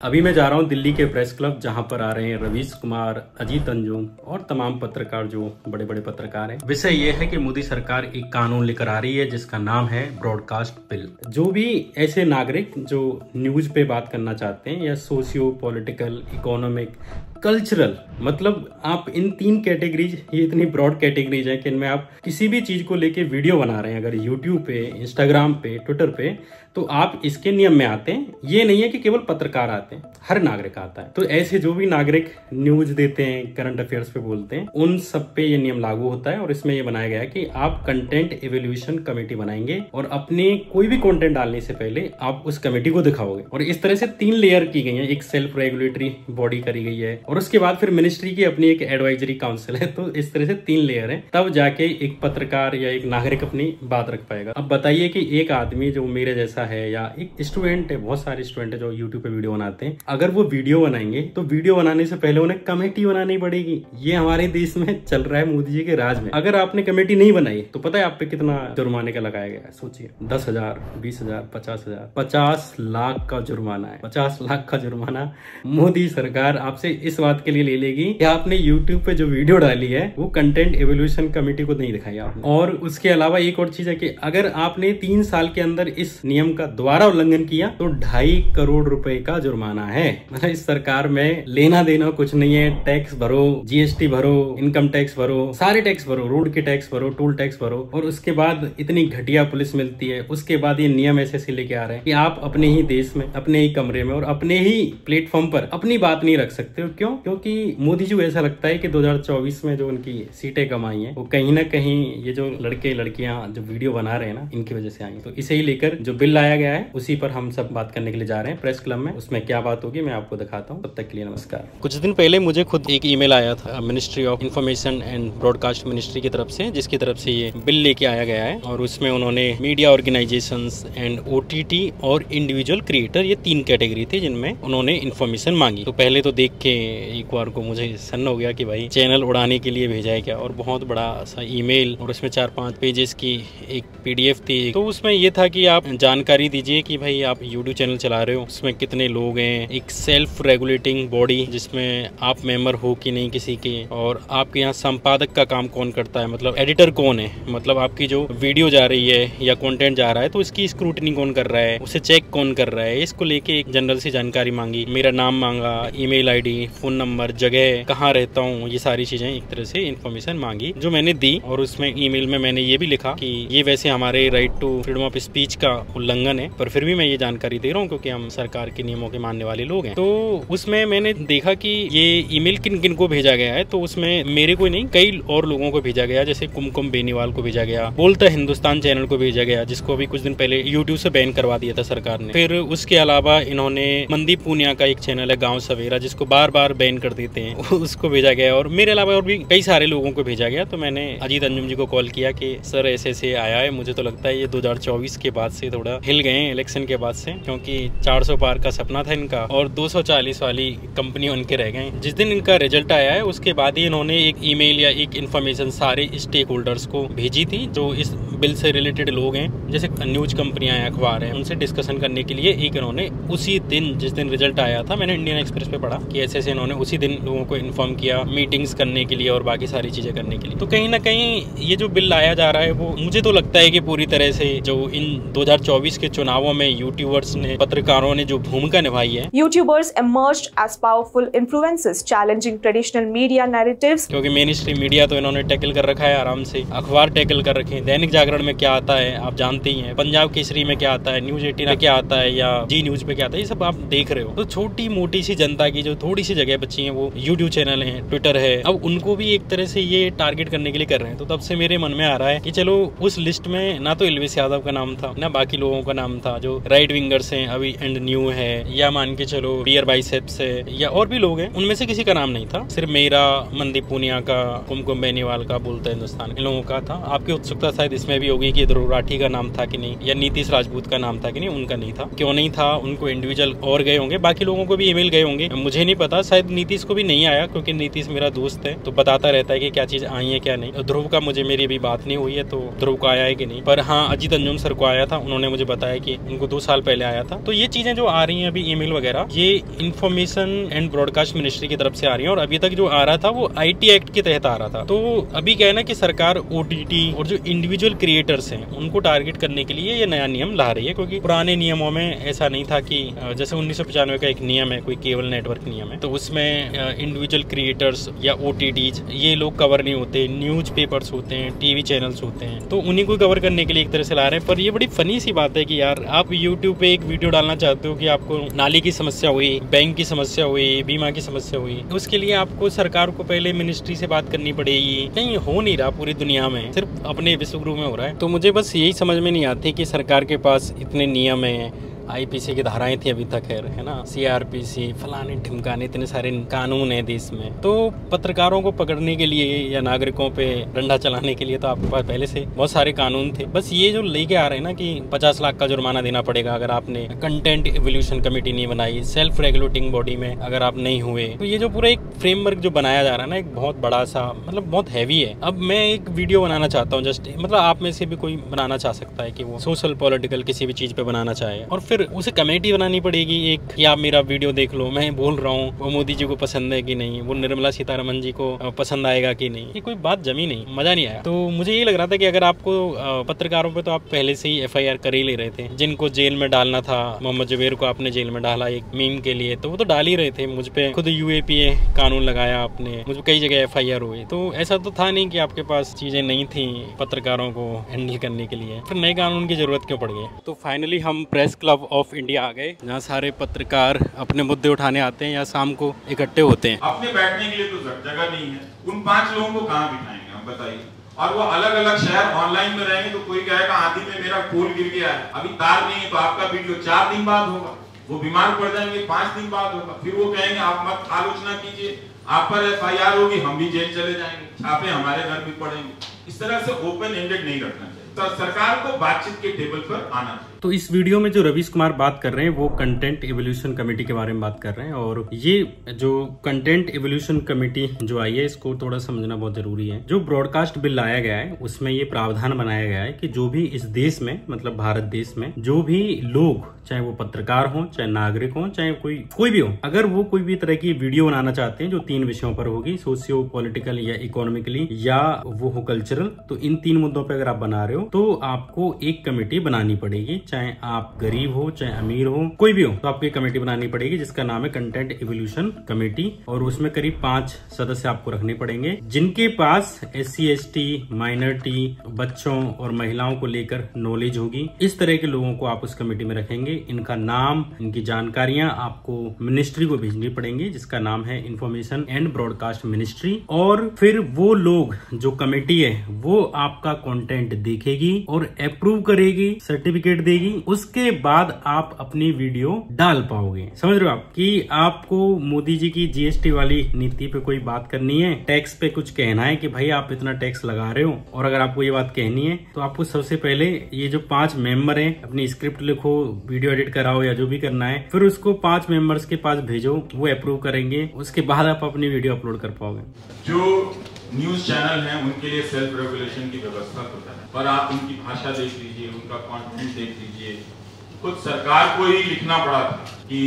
अभी मैं जा रहा हूँ दिल्ली के प्रेस क्लब, जहाँ पर आ रहे हैं रवीश कुमार, अजीत अंजुम और तमाम पत्रकार, जो बड़े बड़े पत्रकार हैं। विषय ये है कि मोदी सरकार एक कानून लेकर आ रही है जिसका नाम है ब्रॉडकास्ट बिल। जो भी ऐसे नागरिक जो न्यूज पे बात करना चाहते हैं या सोशियो पॉलिटिकल, इकोनॉमिक, कल्चरल, मतलब आप इन तीन कैटेगरीज, ये इतनी ब्रॉड कैटेगरीज है कि इनमें आप किसी भी चीज को लेके वीडियो बना रहे हैं, अगर यूट्यूब पे, इंस्टाग्राम पे, ट्विटर पे, तो आप इसके नियम में आते हैं। ये नहीं है कि केवल पत्रकार आते हैं, हर नागरिक आता है। तो ऐसे जो भी नागरिक न्यूज देते हैं, करंट अफेयर्स पे बोलते हैं, उन सब पे ये नियम लागू होता है। और इसमें ये बनाया गया है कि आप कंटेंट इवैल्यूएशन कमेटी बनाएंगे और अपने कोई भी कंटेंट डालने से पहले आप उस कमेटी को दिखाओगे। और इस तरह से 3 लेयर की गई है। एक सेल्फ रेगुलेटरी बॉडी करी गई है और उसके बाद फिर मिनिस्ट्री की अपनी एक एडवाइजरी काउंसिल है। तो इस तरह से 3 लेयर है, तब जाके एक पत्रकार या एक नागरिक अपनी बात रख पाएगा। अब बताइए कि एक आदमी जो मेरे जैसा है या एक स्टूडेंट है, बहुत सारे स्टूडेंट है जो यूट्यूब पे वीडियो बनाते हैं, अगर वो वीडियो बनाएंगे तो वीडियो बनाने से पहले उन्हें कमेटी बनानी पड़ेगी। ये हमारे देश में चल रहा है, मोदी जी के राज में। अगर आपने कमेटी नहीं बनाई तो पता है आप पे कितना जुर्माने का लगाया गया है? सोचिए, 10,000, 20,000, 50,000, 50 लाख का जुर्माना है। 50 लाख का जुर्माना मोदी सरकार आपसे इस बात के लिए ले लेगी कि आपने यूट्यूब पे जो वीडियो डाली है वो कंटेंट इवैल्यूएशन कमेटी को नहीं दिखाई आपने। और उसके अलावा एक और चीज है कि अगर आपने 3 साल के अंदर इस नियम का दोबारा उल्लंघन किया तो 2.5 करोड़ रुपए का जुर्माना है। मतलब इस सरकार में लेना देना कुछ नहीं है। टैक्स भरो, जीएसटी भरो, इनकम टैक्स भरो, सारे टैक्स भरो, रोड के टैक्स भरो, टोल टैक्स भरो, और उसके बाद इतनी घटिया पुलिस मिलती है। उसके बाद ये नियम ऐसे लेके आ रहे हैं कि आप अपने ही देश में, अपने ही कमरे में और अपने ही प्लेटफॉर्म पर अपनी बात नहीं रख सकते हो। क्यों? क्योंकि मोदी जी को ऐसा लगता है कि 2024 में जो उनकी सीटें कमाई है वो कहीं ना कहीं ये जो लड़के लड़कियां जो वीडियो बना रहे हैं ना, इनकी वजह से आई। तो इसे ही लेकर जो बिल लाया गया है उसी पर हम सब बात करने के लिए जा रहे हैं प्रेस क्लब में। उसमें क्या बात होगी मैं आपको दिखाता हूँ। तब तक के लिए नमस्कार। कुछ दिन पहले मुझे खुद एक ईमेल आया था ministry of information and broadcast ministry की तरफ से, जिसकी तरफ से ये बिल लेके आया गया है। और उसमें उन्होंने मीडिया ऑर्गेनाइजेशंस एंड ओटीटी और इंडिविजुअल क्रिएटर, ये 3 कैटेगरी थे जिनमें उन्होंने इन्फॉर्मेशन मांगी। तो पहले तो देख के एक बार को मुझे सन्न हो गया कि भाई चैनल उड़ाने के लिए भेजा है क्या। और बहुत बड़ा सा ईमेल और उसमें 4-5 पेजेस की एक पीडीएफ थी। तो उसमें ये था कि आप जानकारी दीजिए कि भाई आप यूट्यूब चैनल चला रहे हो, उसमें कितने लोग हैं, एक सेल्फ रेगुलेटिंग बॉडी जिसमें आप मेंबर हो कि नहीं किसी के, और आपके यहाँ संपादक का काम कौन करता है, मतलब एडिटर कौन है, मतलब आपकी जो वीडियो जा रही है या कंटेंट जा रहा है तो इसकी स्क्रूटनी कौन कर रहा है, उसे चेक कौन कर रहा है। इसको लेके एक जनरल सी जानकारी मांगी। मेरा नाम मांगा, ईमेल आईडी, फोन नंबर, जगह, कहाँ रहता हूँ, ये सारी चीजें एक तरह से इन्फॉर्मेशन मांगी, जो मैंने दी। और उसमें ईमेल में मैंने ये भी लिखा कि ये वैसे हमारे right to freedom of speech का उल्लंघन है, पर फिर भी मैं ये जानकारी दे रहा हूँ क्योंकि हम सरकार के नियमों के मानने वाले लोग हैं। तो उसमें मैंने देखा कि ये ईमेल किन किन को भेजा गया है। तो उसमें मेरे को नहीं, कई और लोगों को भेजा गया, जैसे कुमकुम बेनीवाल को भेजा गया, बोलता हिंदुस्तान चैनल को भेजा गया, जिसको अभी कुछ दिन पहले यूट्यूब से बैन करवा दिया था सरकार ने। फिर उसके अलावा इन्होंने मनदीप पूनिया का एक चैनल है गाँव सवेरा, जिसको बार बार बैन कर देते हैं, उसको भेजा गया। और मेरे अलावा और भी कई सारे लोगों को भेजा गया। तो मैंने अजीत अंजुम जी को कॉल किया कि सर ऐसे ऐसे आया है, मुझे तो लगता है ये 2024 के बाद से थोड़ा हिल गए हैं, इलेक्शन के बाद से, क्योंकि 400 पार का सपना था इनका और 240 वाली कंपनी उनके रह गए। जिस दिन इनका रिजल्ट आया है उसके बाद ही इन्होंने एक ईमेल या एक इन्फॉर्मेशन सारे स्टेक होल्डर्स को भेजी थी जो इस बिल से रिलेटेड लोग हैं, जैसे न्यूज कंपनियां हैं, अखबार हैं, उनसे डिस्कशन करने के लिए। एक इन्होंने उसी दिन, जिस दिन रिजल्ट आया था, मैंने इंडियन एक्सप्रेस पे पढ़ा कि ऐसे इन्होंने उसी दिन लोगों को इन्फॉर्म किया, मीटिंग्स करने के लिए और बाकी सारी चीजें करने के लिए। तो कहीं ना कहीं ये जो बिल लाया जा रहा है वो मुझे तो लगता है कि पूरी तरह से जो इन 2024 के चुनावों में यूट्यूबर्स ने, पत्रकारों ने जो भूमिका निभाई है, YouTubers emerged as powerful influencers challenging traditional media narratives। क्योंकि मेन स्ट्रीम मीडिया तो इन्होंने टैकल कर रखा है आराम से, अखबार टैकल कर रखे हैं, दैनिक जागरण में क्या आता है आप जानते ही हैं, पंजाब केसरी में क्या आता है, न्यूज 18 में क्या आता है, या जी न्यूज पे क्या आता है, ये सब आप देख रहे हो। तो छोटी मोटी सी जनता की जो थोड़ी सी जगह बची है वो यूट्यूब चैनल है, ट्विटर है, अब उनको भी एक तरह से ये टारगेट करने के लिए कर रहे हैं। तो तब से मेरे मन में आ रहा है कि चलो उस लिस्ट में ना तो एलवीस यादव का नाम था, ना बाकी लोगों का नाम था जो राइट विंगर्स हैं, अभी एंड न्यू है, या मान के चलो बियर बाइसेप्स है, या और भी लोग हैं, उनमें से किसी का नाम नहीं था। सिर्फ मेरा, मनदीप पूनिया का, कुमकुम बेनीवाल का, बोलता हिंदुस्तान, इन लोगों का था। आपकी उत्सुकता शायद इसमें में भी होगी कि ध्रुव राठी का नाम था कि नहीं, या नीतीश राजपूत का नाम था कि नहीं। उनका नहीं था। क्यों नहीं था, उनको इंडिविजुअल और गए होंगे, बाकी लोगों को भी ईमेल गए होंगे, मुझे नहीं पता। शायद नीतीश को भी नहीं आया, क्योंकि नीतीश मेरा दोस्त है तो बताता रहता है कि क्या चीज आई है क्या नहीं। ध्रुव का मुझे मेरी अभी बात नहीं हुई है, तो ध्रुव को आया है कि नहीं। पर हाँ, अजीत अंजुम सर को आया था। उन्होंने मुझे बताया कि उनको 2 साल पहले आया था। तो ये चीजें जो आ रही हैं अभी ईमेल वगैरह, ये इंफॉर्मेशन एंड ब्रॉडकास्ट मिनिस्ट्री की तरफ से आ रही है। और अभी तक जो आ रहा था वो IT एक्ट के तहत आ रहा था। तो अभी क्या है ना कि सरकार OTT और जो इंडिविजुअल क्रिएटर्स हैं उनको टारगेट करने के लिए ये नया नियम ला रही है, क्योंकि पुराने नियमों में ऐसा नहीं था कि जैसे 1995 का एक नियम है, कोई केबल नेटवर्क नियम है, तो उसमें इंडिविजुअल क्रिएटर्स या OTTs ये लोग कवर नहीं होते। न्यूज पेपर्स होते हैं, TV चैनल्स होते हैं, तो उन्हीं को कवर करने के लिए एक तरह से ला रहे हैं। पर ये बड़ी फनी सी बात है कि यार आप YouTube पे एक वीडियो डालना चाहते हो कि आपको नाली की समस्या हुई, बैंक की समस्या हुई, बीमा की समस्या हुई, तो उसके लिए आपको सरकार को पहले मिनिस्ट्री से बात करनी पड़ेगी। कहीं हो नहीं रहा पूरी दुनिया में, सिर्फ अपने विश्वगुरु में हो रहा है। तो मुझे बस यही समझ में नहीं आती कि सरकार के पास इतने नियम हैं, IPC की धाराएं थी अभी तक, है ना, CRPC, फलाने ढिमकाने, इतने सारे कानून है देश में। तो पत्रकारों को पकड़ने के लिए या नागरिकों पे डंडा चलाने के लिए तो आपके पास पहले से बहुत सारे कानून थे। बस ये जो लेके आ रहे हैं ना कि 50 लाख का जुर्माना देना पड़ेगा अगर आपने कंटेंट इवोल्यूशन कमेटी नहीं बनाई, सेल्फ रेगुलेटिंग बॉडी में अगर आप नहीं हुए। तो ये जो पूरा एक फ्रेमवर्क जो बनाया जा रहा है ना, एक बहुत बड़ा सा, मतलब बहुत हैवी है। अब मैं एक वीडियो बनाना चाहता हूँ, जस्ट मतलब आप में से भी कोई बनाना चाह सकता है कि वो सोशल पॉलिटिकल किसी भी चीज पे बनाना चाहे, और फिर उसे कमेटी बनानी पड़ेगी एक, कि आप मेरा वीडियो देख लो, मैं बोल रहा हूँ वो मोदी जी को पसंद है कि नहीं, वो निर्मला सीतारमन जी को पसंद आएगा कि नहीं। ये कोई बात जमी नहीं, मजा नहीं आया। तो मुझे ये लग रहा था कि अगर आपको पत्रकारों पे तो आप पहले से ही FIR कर ही ले रहे थे। जिनको जेल में डालना था, मोहम्मद जुबैर को आपने जेल में डाला एक मीम के लिए, तो वो तो डाल ही रहे थे। मुझ पे खुद UAPA कानून लगाया आपने, मुझ पे कई जगह FIR हुई। तो ऐसा तो था नहीं कि आपके पास चीजें नहीं थी पत्रकारों को हैंडल करने के लिए, फिर नए कानून की जरूरत क्यों पड़ गई। तो फाइनली हम प्रेस क्लब ऑफ इंडिया आ गए, जहाँ सारे पत्रकार अपने मुद्दे उठाने आते हैं या शाम को इकट्ठे होते हैं। अपने बैठने के लिए तो जगह नहीं है, उन 5 लोगों को कहाँ बिठाएंगे आप बताइए। और वो अलग अलग शहर ऑनलाइन में रहेंगे, तो कोई कहेगा आंधी में मेरा पोल गिर गया है, अभी तार नहीं है, तो आपका वीडियो 4 दिन बाद होगा। वो बीमार पड़ जाएंगे, 5 दिन बाद होगा। फिर वो कहेंगे आप मत आलोचना कीजिए, आप पर FIR होगी, हम भी जेल चले जाएंगे, छापे हमारे घर भी पड़ेंगे। इस तरह से ओपन एंडेड नहीं रखना चाहिए। तो सरकार को बातचीत के टेबल पर आना चाहिए। तो इस वीडियो में जो रवीश कुमार बात कर रहे हैं वो कंटेंट इवोल्यूशन कमेटी के बारे में बात कर रहे हैं। और ये जो कंटेंट इवोल्यूशन कमेटी जो आई है, इसको थोड़ा समझना बहुत जरूरी है। जो ब्रॉडकास्ट बिल लाया गया है उसमें ये प्रावधान बनाया गया है कि जो भी इस देश में, मतलब भारत देश में जो भी लोग, चाहे वो पत्रकार हो, चाहे नागरिक हो, चाहे कोई भी हो, अगर वो कोई भी तरह की वीडियो बनाना चाहते हैं जो 3 विषयों पर होगी, सोशियो पॉलिटिकल या इकोनॉमिकली या वो हो कल्चरल, तो इन 3 मुद्दों पर अगर आप बना रहे हो तो आपको एक कमेटी बनानी पड़ेगी। चाहे आप गरीब हो, चाहे अमीर हो, कोई भी हो, तो आपको एक कमेटी बनानी पड़ेगी जिसका नाम है कंटेंट इवोल्यूशन कमेटी। और उसमें करीब 5 सदस्य आपको रखने पड़ेंगे जिनके पास SC ST माइनॉरिटी, बच्चों और महिलाओं को लेकर नॉलेज होगी। इस तरह के लोगों को आप उस कमेटी में रखेंगे। इनका नाम, इनकी जानकारियां आपको मिनिस्ट्री को भेजनी पड़ेंगी जिसका नाम है इंफॉर्मेशन एंड ब्रॉडकास्ट मिनिस्ट्री। और फिर वो लोग, जो कमेटी है, वो आपका कंटेंट देखेगी और अप्रूव करेगी, सर्टिफिकेट देगी। उसके बाद आप अपनी वीडियो डाल पाओगे। समझ रहे हो आप कि आपको मोदी जी की GST वाली नीति पे कोई बात करनी है, टैक्स पे कुछ कहना है कि भाई आप इतना टैक्स लगा रहे हो, और अगर आपको ये बात कहनी है तो आपको सबसे पहले ये जो 5 मेंबर हैं, अपनी स्क्रिप्ट लिखो, वीडियो एडिट कराओ या जो भी करना है, फिर उसको 5 मेंबर्स के पास भेजो, वो अप्रूव करेंगे। उसके बाद आप अपनी वीडियो अपलोड कर पाओगे। जो न्यूज चैनल है उनके लिए सेल्फ रेगुलेशन की व्यवस्था होता है, पर आप उनकी भाषा देख लीजिए, उनका कंटेंट देख लीजिए। खुद सरकार को ही लिखना पड़ा था कि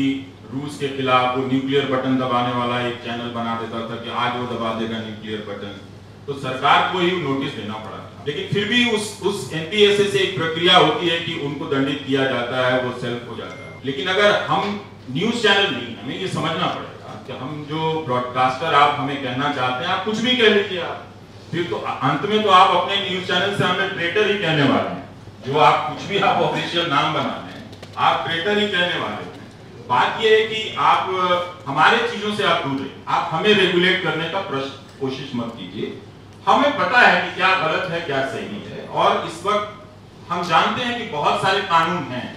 रूस के खिलाफ वो न्यूक्लियर बटन दबाने वाला एक चैनल बना देता था कि आज वो दबा देगा न्यूक्लियर बटन, तो सरकार को ही नोटिस देना पड़ा था। लेकिन फिर भी उस NPSA से एक प्रक्रिया होती है कि उनको दंडित किया जाता है, वो सेल्फ हो जाता है। लेकिन अगर हम न्यूज चैनल नहीं, हमें ये समझना पड़ेगा कि हम जो ब्रॉडकास्टर, आप हमें कहना चाहते हैं, आप कुछ भी कह लीजिए आप, फिर तो अंत में तो आप अपने न्यूज चैनल से हमें ट्रेटर ही कहने वाले हैं। जो आप कुछ भी आप ऑफिशियल नाम बनाने हैं, आप ट्रेटर ही कहने वाले हैं। बात यह है कि आप हमारे चीजों से आप दूर रहिए, आप हमें रेगुलेट करने का कोशिश मत कीजिए। हमें पता है कि क्या गलत है, क्या सही है, और इस वक्त हम जानते हैं कि बहुत सारे कानून हैं।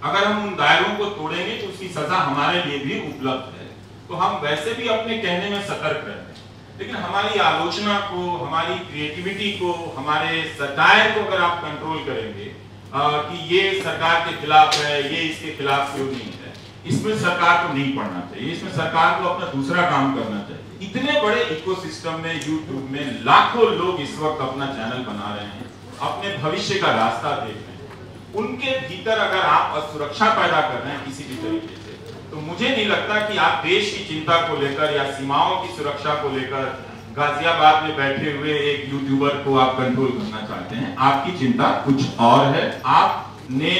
अगर हम उन दायरों को तोड़ेंगे तो उसकी सजा हमारे लिए भी उपलब्ध है। तो हम वैसे भी अपने कहने में सतर्क रहते हैं, लेकिन हमारी आलोचना को, हमारी क्रिएटिविटी को, हमारे सटायर को अगर आप कंट्रोल करेंगे कि ये सरकार के खिलाफ है, ये इसके खिलाफ क्यों नहीं है, इसमें सरकार को नहीं पढ़ना चाहिए, इसमें सरकार को अपना दूसरा काम करना चाहिए। इतने बड़े इकोसिस्टम में, यूट्यूब में लाखों लोग इस वक्त अपना चैनल बना रहे हैं, अपने भविष्य का रास्ता देख रहे हैं। उनके भीतर अगर आप असुरक्षा पैदा कर रहे हैं किसी भी तरीके से, तो मुझे नहीं लगता कि आप देश की चिंता को लेकर या सीमाओं की सुरक्षा को लेकर गाजियाबाद में बैठे हुए एक यूट्यूबर को आप कंट्रोल करना चाहते हैं। आपकी चिंता कुछ और है। आपने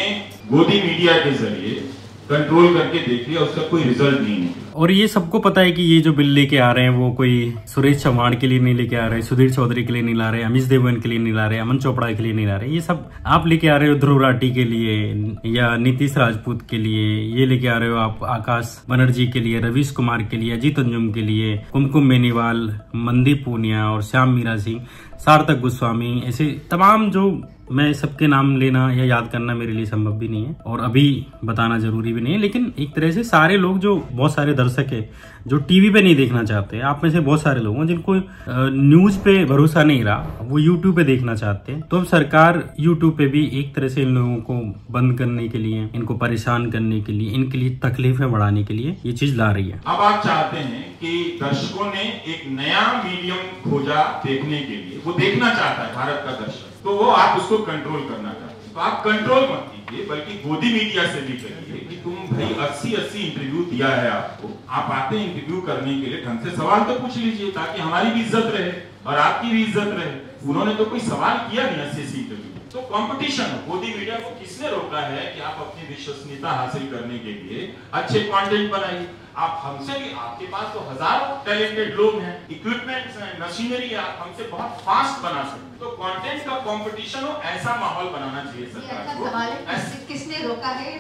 गोदी मीडिया के जरिए कंट्रोल करके देख लिया, उसका कोई रिजल्ट नहीं है। और ये सबको पता है कि ये जो बिल लेके आ रहे हैं वो कोई सुरेश चौहान के लिए नहीं लेके आ रहे, सुधीर चौधरी के लिए नहीं ला रहे, अमित देवगन के लिए नहीं ला रहे, अमन चोपड़ा के लिए नहीं ला रहे। ये सब आप लेके आ रहे हो ध्रुव राठी के लिए या नीतीश राजपूत के लिए, ये लेके आ रहे हो आप आकाश बनर्जी के लिए, रवीश कुमार के लिए, अजीत अंजुम के लिए, कुमकुम बेनीवाल, मनदीप पूनिया और श्याम मीरा सिंह, सार्थक गोस्वामी, ऐसे तमाम जो मैं सबके नाम लेना या याद करना मेरे लिए संभव भी नहीं है और अभी बताना जरूरी भी नहीं है। लेकिन एक तरह से सारे लोग, जो बहुत सारे दर्शक है जो टीवी पे नहीं देखना चाहते, आप में से बहुत सारे लोग हैं जिनको न्यूज पे भरोसा नहीं रहा, वो यूट्यूब पे देखना चाहते हैं। तो अब सरकार यूट्यूब पे भी एक तरह से इन लोगों को बंद करने के लिए, इनको परेशान करने के लिए, इनके लिए तकलीफें बढ़ाने के लिए ये चीज ला रही है। अब आप चाहते हैं कि दर्शकों ने एक नया मीडियम खोजा देखने के लिए, वो देखना चाहता है भारत का दर्शक, तो वो आप उसको कंट्रोल करना चाहते हैं। तो आप कंट्रोल मत कीजिए, बल्कि गोदी मीडिया से भी कहिए कि तुम भाई 80 इंटरव्यू दिया है आपको, आप आते हैं इंटरव्यू करने के लिए, ढंग से सवाल तो पूछ लीजिए ताकि हमारी भी इज्जत रहे और आपकी भी इज्जत रहे। उन्होंने तो कोई सवाल किया नहीं 80 इंटरव्यू। तो कंपटीशन हो, गोदी मीडिया को किसने रोका है कि आप अपनी विश्वसनीयता हासिल करने के लिए अच्छे कंटेंट बनाइए। आप हमसे भी, आपके पास तो हजारों टैलेंटेड लोग हैं, इक्विपमेंट्स हैं, मशीनरी है, आप हमसे बहुत फास्ट बना सकते हैं। तो कंटेंट का कंपटीशन हो, ऐसा माहौल बनाना चाहिए सरकार को। किसने रोका है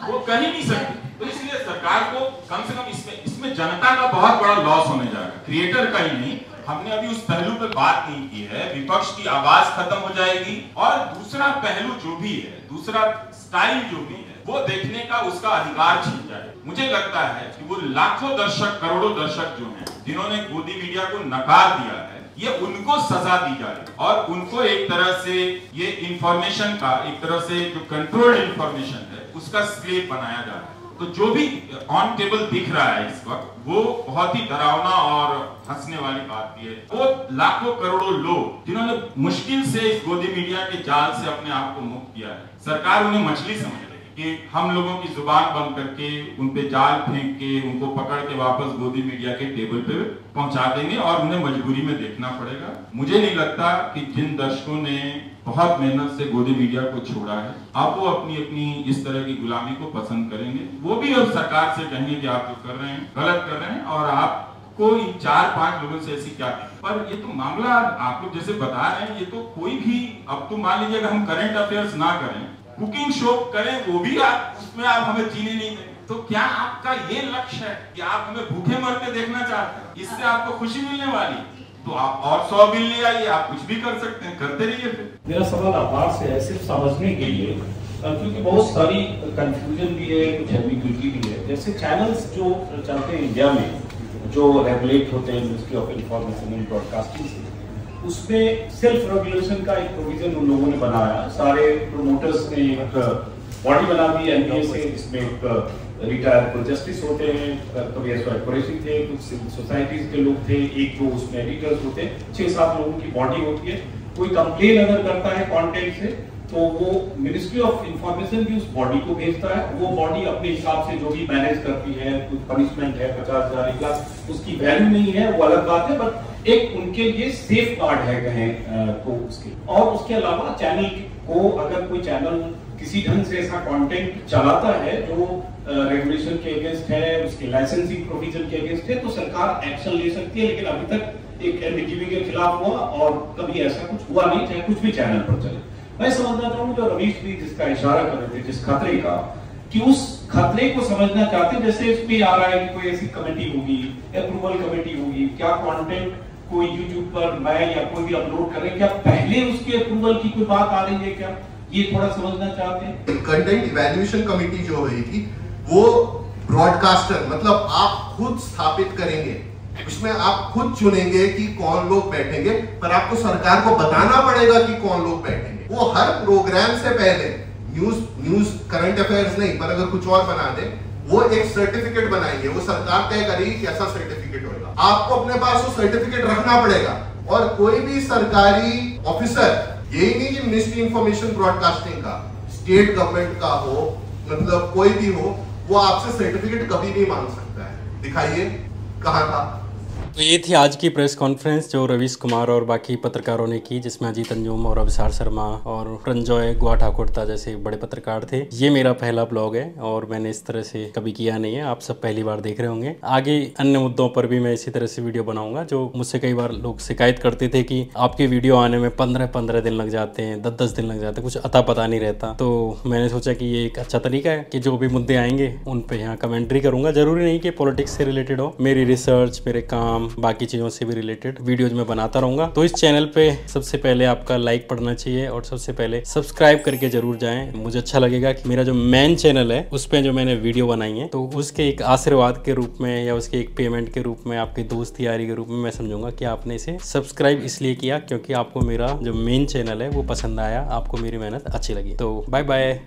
वो कह ही नहीं सकते। तो इसलिए सरकार को कम से कम इसमें जनता का बहुत बड़ा लॉस होने जा रहा है, क्रिएटर का ही नहीं। हमने अभी उस पहलू पे बात नहीं की है, विपक्ष की आवाज खत्म हो जाएगी और दूसरा पहलू जो भी है, दूसरा स्टाइल जो भी है, वो देखने का उसका अधिकार छीन जाए। मुझे लगता है कि वो लाखों दर्शक, करोड़ों दर्शक जो हैं, जिन्होंने गोदी मीडिया को नकार दिया है, ये उनको सजा दी जाए और उनको एक तरह से ये इंफॉर्मेशन का, एक तरह से जो कंट्रोल्ड इंफॉर्मेशन है, उसका स्लेव बनाया जा रहा है। तो जो भी ऑन टेबल दिख रहा है इस वक्त, वो बहुत ही डरावना और हंसने वाली बात भी है। वो लाखों करोड़ों लोग जिन्होंने मुश्किल से इस गोदी मीडिया के जाल से अपने आप को मुक्त किया है, सरकार उन्हें मछली समझ रही है कि हम लोगों की जुबान बंद करके, उन पे जाल फेंक के, उनको पकड़ के वापस गोदी मीडिया के टेबल पे पहुंचा देंगे और उन्हें मजबूरी में देखना पड़ेगा। मुझे नहीं लगता कि जिन दर्शकों ने बहुत मेहनत से गोदी मीडिया को छोड़ा है, आप वो अपनी अपनी इस तरह की गुलामी को पसंद करेंगे। वो भी अब सरकार से कहेंगे कि आप जो कर रहे हैं गलत कर रहे हैं और आपको इन 4-5 लोगों से ऐसी क्या। पर ये तो मामला आप लोग जैसे बता रहे हैं, ये तो कोई भी, अब तो मान लीजिए अगर हम करंट अफेयर्स ना करें, कुकिंग शो करें, वो भी आप उसमें आप हमें जीने नहीं दें, तो क्या आपका ये लक्ष्य है कि आप हमें भूखे मरते देखना चाहते हैं? इससे आपको खुशी मिलने वाली, तो आप और 100 बिल ले आइए, आप कुछ भी कर सकते हैं, करते रहिए। फिर मेरा सवाल आभार से है, सिर्फ समझने के लिए, क्योंकि बहुत सारी कंफ्यूजन भी है, कुछ एम्बिग्यूटी भी है। जैसे चैनल्स जो चलते हैं इंडिया में, जो रेगुलेट होते हैं ministry of information and broadcasting से, उसमें सेल्फ रेगुलेशन का एक प्रोविजन उन लोगों ने बनाया। सारे प्रोमोटर्स ने एक बॉडी बना दी एनबीए से, इसमें एक रिटायर्ड जस्टिस होते हैं, कभी एसोसिएशन थे, कुछ सिविल सोसाइटीज के लोग थे, एक दो उसमें एडिटर्स होते हैं, 6-7 लोगों की बॉडी होती है। कोई कंप्लेन अगर करता है कंटेंट से, तो वो मिनिस्ट्री ऑफ इंफॉर्मेशन भी उस बॉडी को भेजता है। वो बॉडी अपने हिसाब से जो भी मैनेज करती है, कुछ पनिशमेंट है 50,000 1 लाख, उसकी वैल्यू नहीं है, वो अलग बात है, बट एक उनके लिए सेफ गार्ड है कहें तो उसके। और उसके अलावा चैनल को, अगर कोई चैनल किसी ढंग से ऐसा कंटेंट चलाता है जो रेगुलेशन के अगेंस्ट है, उसके लाइसेंसिंग प्रोविजन के अगेंस्ट है, तो सरकार एक्शन ले सकती है। लेकिन अभी तक एक एनडीटीवी के खिलाफ हुआ और कभी ऐसा कुछ हुआ नहीं, चाहे कुछ भी चैनल पर चले। मैं समझना चाहूँ जो रवीश भी जिसका इशारा कर रहे थे, जिस खतरे का, कि उस खतरे को समझना चाहते, जैसे इस पे आ रहा है कि कोई ऐसी कमेटी होगी, अप्रूवल कमेटी होगी, क्या कंटेंट कोई यूट्यूब पर मैं या कोई भी अपलोड कर रहे हैं, क्या पहले उसके अप्रूवल की कोई बात आ रही है क्या, ये थोड़ा समझना चाहते हैं। कंटेंट इवैल्यूएशन कमेटी जो होगी, वो ब्रॉडकास्टर, मतलब आप खुद स्थापित करेंगे उसमें आप खुद चुनेंगे कि कौन लोग बैठेंगे, पर आपको सरकार को बताना पड़ेगा कि कौन लोग बैठेंगे। वो हर प्रोग्राम से पहले न्यूज करंट अफेयर्स नहीं, पर अगर कुछ और बना दे, वो एक सर्टिफिकेट बनाएंगे, वो सरकार तय करेगी कैसा सर्टिफिकेट होगा। आपको अपने पास वो सर्टिफिकेट रखना पड़ेगा। और कोई भी सरकारी ऑफिसर, यही नहीं कि मिनिस्ट्री इंफॉर्मेशन ब्रॉडकास्टिंग का, स्टेट गवर्नमेंट का हो, मतलब कोई भी हो, वो आपसे सर्टिफिकेट कभी नहीं मांग सकता है। दिखाइए कहाँ था। तो ये थी आज की प्रेस कॉन्फ्रेंस जो रवीश कुमार और बाकी पत्रकारों ने की, जिसमें अजीत अंजुम और अभिसार शर्मा और रंजॉय गुआ ठाकुरता जैसे बड़े पत्रकार थे। ये मेरा पहला ब्लॉग है और मैंने इस तरह से कभी किया नहीं है, आप सब पहली बार देख रहे होंगे। आगे अन्य मुद्दों पर भी मैं इसी तरह से वीडियो बनाऊंगा। जो मुझसे कई बार लोग शिकायत करते थे कि आपके वीडियो आने में 15-15 दिन लग जाते हैं, 10-10 दिन लग जाते हैं, कुछ अता पता नहीं रहता। तो मैंने सोचा कि ये एक अच्छा तरीका है कि जो भी मुद्दे आएंगे उन पर यहाँ कमेंट्री करूंगा। जरूरी नहीं कि पॉलिटिक्स से रिलेटेड हो, मेरी रिसर्च, मेरे काम, बाकी चीज़ों से भी रिलेटेड वीडियोज में बनाता रहूंगा। तो इस चैनल पे सबसे पहले आपका लाइक पड़ना चाहिए और सबसे पहले सब्सक्राइब करके जरूर जाएं। मुझे अच्छा लगेगा कि मेरा जो मेन चैनल है उस पर जो मैंने वीडियो बनाई है, तो उसके एक आशीर्वाद के रूप में या उसके एक पेमेंट के रूप में, आपकी दोस्ती यारी के रूप में मैं समझूंगा कि आपने इसे सब्सक्राइब इसलिए किया क्योंकि आपको मेरा जो मेन चैनल है वो पसंद आया, आपको मेरी मेहनत अच्छी लगी। तो बाय बाय।